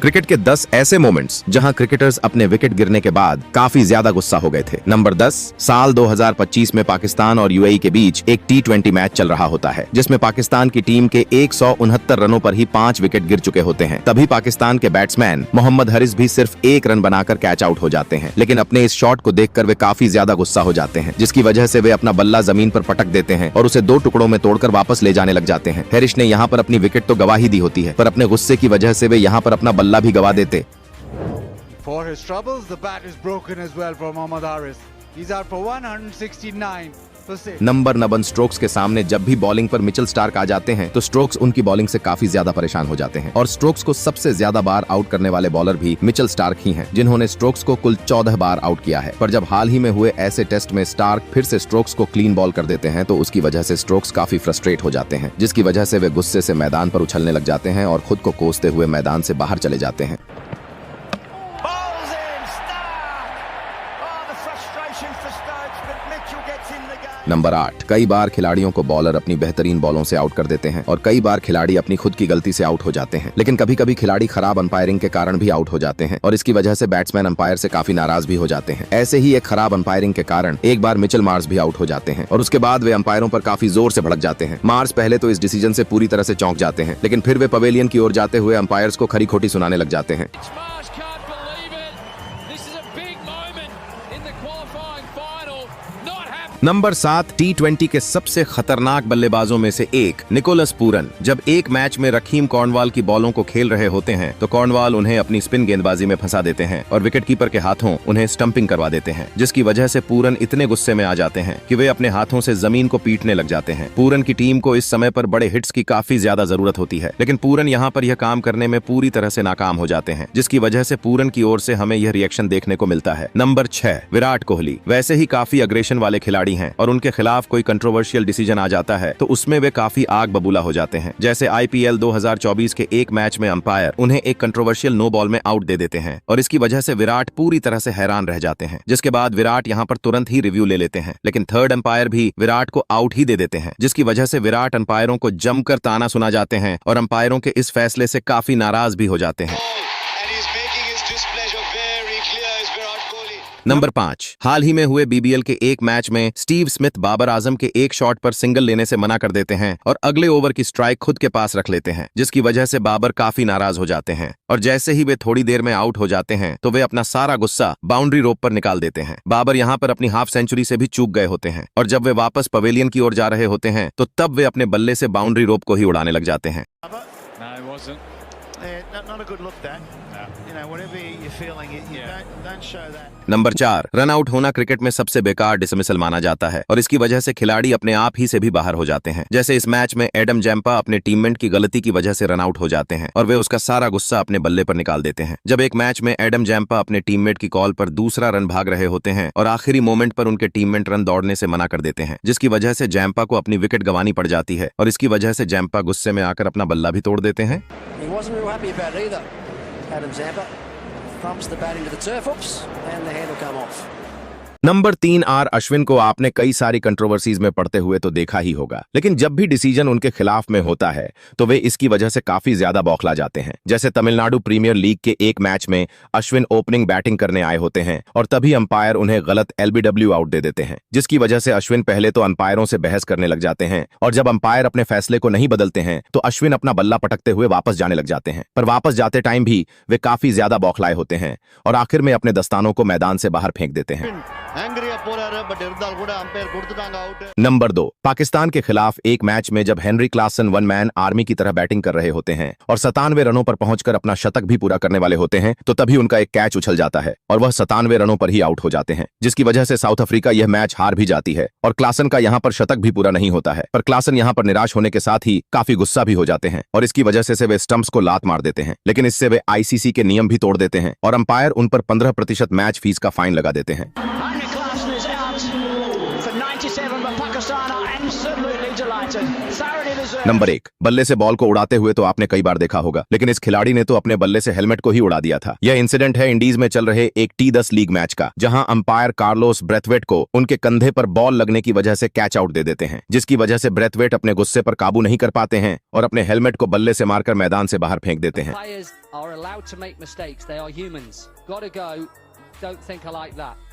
Cricket के 10 ऐसे moments जहां क्रिकेटर्स अपने विकेट गिरने के बाद काफी ज्यादा गुस्सा हो गए थे। नंबर 10, साल 2025 में पाकिस्तान और यूएई के बीच एक T20 मैच चल रहा होता है, जिसमें पाकिस्तान की टीम के 169 रनों पर ही 5 विकेट गिर चुके होते हैं। तभी पाकिस्तान के बैट्समैन मोहम्मद हरिस भी सिर्फ 1 रन बनाकर कैच आउट हो जाते हैं, लेकिन अपने इस शॉट को देखकर वे काफी ज्यादा गुस्सा हो जाते हैं, जिसकी वजह से वे अपना बल्ला जमीन पर पटक देते हैं और उसे 2 टुकड़ों में तोड़कर वापस ले जाने लग जाते हैं। हरिस ने यहाँ पर अपनी विकेट तो गवा ही दी होती है, पर अपने गुस्से की वजह से वे यहाँ पर अपना बल्ला भी गवा देते। For his troubles, the bat is broken as well for Mohammad Haris. He's out for 169 for 6. Number 9 strokes के सामने जब भी बॉलिंग पर मिचेल स्टार्क आ जाते हैं तो स्ट्रोक्स उनकी बॉलिंग से काफी ज्यादा परेशान हो जाते हैं और स्ट्रोक्स को सबसे ज्यादा बार आउट करने वाले बॉलर भी मिचेल स्टार्क ही हैं, जिन्होंने स्ट्रोक्स को कुल 14 बार आउट किया है। पर जब हाल ही में हुए ऐसे टेस्ट में स्टार्क फिर से स्ट्रोक्स को क्लीन बॉल कर देते हैं तो उसकी वजह से स्ट्रोक्स काफी फ्रस्ट्रेट हो जाते हैं, जिसकी वजह से वे गुस्से से मैदान पर उछलने लग जाते हैं और खुद को कोसते हुए मैदान से बाहर चले जाते हैं। नंबर 8, कई बार खिलाड़ियों को बॉलर अपनी बेहतरीन बॉलों से आउट कर देते हैं और कई बार खिलाड़ी अपनी खुद की गलती से आउट हो जाते हैं, लेकिन कभी कभी खिलाड़ी खराब अंपायरिंग के कारण भी आउट हो जाते हैं और इसकी वजह से बैट्समैन अंपायर से काफी नाराज भी हो जाते हैं। ऐसे ही एक खराब अंपायरिंग के कारण एक बार मिचेल मार्श भी आउट हो जाते हैं और उसके बाद वे अंपायरों पर काफी जोर से भड़क जाते हैं। मार्श पहले तो इस डिसीजन से पूरी तरह से चौंक जाते हैं, लेकिन फिर वे पवेलियन की ओर जाते हुए अंपायर्स को खरी खोटी सुनाने लग जाते हैं। नंबर 7, T20 के सबसे खतरनाक बल्लेबाजों में से एक निकोलस पूरन जब एक मैच में रखीम कॉर्नवाल की बॉलों को खेल रहे होते हैं तो कॉर्नवाल उन्हें अपनी स्पिन गेंदबाजी में फंसा देते हैं और विकेटकीपर के हाथों उन्हें स्टंपिंग करवा देते हैं, जिसकी वजह से पूरन इतने गुस्से में आ जाते हैं कि वे अपने हाथों से जमीन को पीटने लग जाते हैं। पूरन की टीम को इस समय पर बड़े हिट्स की काफी ज्यादा जरूरत होती है, लेकिन पूरन यहाँ पर यह काम करने में पूरी तरह से नाकाम हो जाते हैं, जिसकी वजह से पूरन की ओर से हमें यह रिएक्शन देखने को मिलता है। नंबर 6, विराट कोहली वैसे ही काफी अग्रेशन वाले खिलाड़ी हैं और उनके खिलाफ कोई कंट्रोवर्शियल डिसीजन आ जाता है तो उसमें वे काफी आग बबूला हो जाते हैं। जैसे IPL 2024 के एक मैच में अंपायर उन्हें एक कंट्रोवर्शियल नो बॉल में आउट दे देते हैं और इसकी वजह से विराट पूरी तरह से हैरान रह जाते हैं, जिसके बाद विराट यहाँ पर तुरंत ही रिव्यू ले लेते हैं, लेकिन थर्ड अंपायर भी विराट को आउट ही दे देते हैं, जिसकी वजह से विराट अंपायरों को जमकर ताना सुना जाते हैं और अंपायरों के इस फैसले से काफी नाराज भी हो जाते हैं। नंबर 5, हाल ही में हुए BBL के एक मैच में स्टीव स्मिथ बाबर आजम के एक शॉट पर सिंगल लेने से मना कर देते हैं और अगले ओवर की स्ट्राइक खुद के पास रख लेते हैं, जिसकी वजह से बाबर काफी नाराज हो जाते हैं और जैसे ही वे थोड़ी देर में आउट हो जाते हैं तो वे अपना सारा गुस्सा बाउंड्री रोप पर निकाल देते हैं। बाबर यहाँ पर अपनी हाफ सेंचुरी से भी चूक गए होते हैं और जब वे वापस पवेलियन की ओर जा रहे होते हैं तो तब वे अपने बल्ले से बाउंड्री रोप को ही उड़ाने लग जाते हैं। नंबर 4, रन आउट होना क्रिकेट में सबसे बेकार डिसमिसल माना जाता है और इसकी वजह से खिलाड़ी अपने आप ही से भी बाहर हो जाते हैं। जैसे इस मैच में एडम जैम्पा अपने टीममेट की गलती की वजह से रन आउट हो जाते हैं और वे उसका सारा गुस्सा अपने बल्ले पर निकाल देते हैं। जब एक मैच में एडम जैम्पा अपने टीममेट की कॉल पर दूसरा रन भाग रहे होते हैं और आखिरी मोमेंट पर उनके टीममेट रन दौड़ने से मना कर देते हैं, जिसकी वजह से जैम्पा को अपनी विकेट गंवानी पड़ जाती है और इसकी वजह से जैम्पा गुस्से में आकर अपना बल्ला भी तोड़ देते हैं। Adam Zampa thumps the bat into the turf, oops, and the hand will come off. Number 3, R Ashwin को आपने कई सारी कंट्रोवर्सीज में पड़ते हुए तो देखा ही होगा, लेकिन जब भी डिसीजन उनके खिलाफ में होता है तो वे इसकी वजह से काफी ज्यादा बौखला जाते हैं। जैसे तमिलनाडु प्रीमियर लीग के एक मैच में अश्विन ओपनिंग बैटिंग करने आए होते हैं और तभी अंपायर उन्हें गलत LBW आउट दे देते हैं, जिसकी वजह से अश्विन पहले तो अंपायरों से बहस करने लग जाते हैं और जब अंपायर अपने फैसले को नहीं बदलते हैं तो अश्विन अपना बल्ला पटकते हुए वापस जाने लग जाते हैं, पर वापस जाते टाइम भी वे काफी ज्यादा बौखलाए होते हैं और आखिर में अपने दस्तानों को मैदान से बाहर फेंक देते हैं। नंबर 2, पाकिस्तान के खिलाफ एक मैच में जब Henry Klaasen one man army की तरह बैटिंग कर रहे होते हैं और 97 रनों पर पहुंचकर अपना शतक भी पूरा करने वाले होते हैं तो तभी उनका एक कैच उछल जाता है और वह 97 रनों पर ही आउट हो जाते हैं, जिसकी वजह से साउथ अफ्रीका यह मैच हार भी जाती है और क्लासन का यहाँ पर शतक भी पूरा नहीं होता है। पर क्लासन यहाँ पर निराश होने के साथ ही काफी गुस्सा भी हो जाते हैं और इसकी वजह से वे स्टंप्स को लात मार देते हैं, लेकिन इससे वे ICC के नियम भी तोड़ देते हैं और अंपायर उन पर 15% मैच फीस का फाइन लगा देते हैं। Pakistan are absolutely delighted. Thoroughly deserved. Number 1, बल्ले से बॉल को उड़ाते हुए तो आपने कई बार देखा होगा, लेकिन इस खिलाड़ी ने तो अपने बल्ले से हेलमेट को ही उड़ा दिया था। यह इंसिडेंट है इंडीज में चल रहे एक T10 लीग मैच का, जहां अंपायर कार्लोस ब्रेथवेट को उनके कंधे पर बॉल लगने की वजह से कैच आउट दे देते हैं, जिसकी वजह से ब्रेथवेट अपने गुस्से पर काबू नहीं कर पाते हैं और अपने हेलमेट को बल्ले से मारकर मैदान से बाहर फेंक देते हैं। Players are allowed to make mistakes. They are humans. Gotta go. Don't think I like that.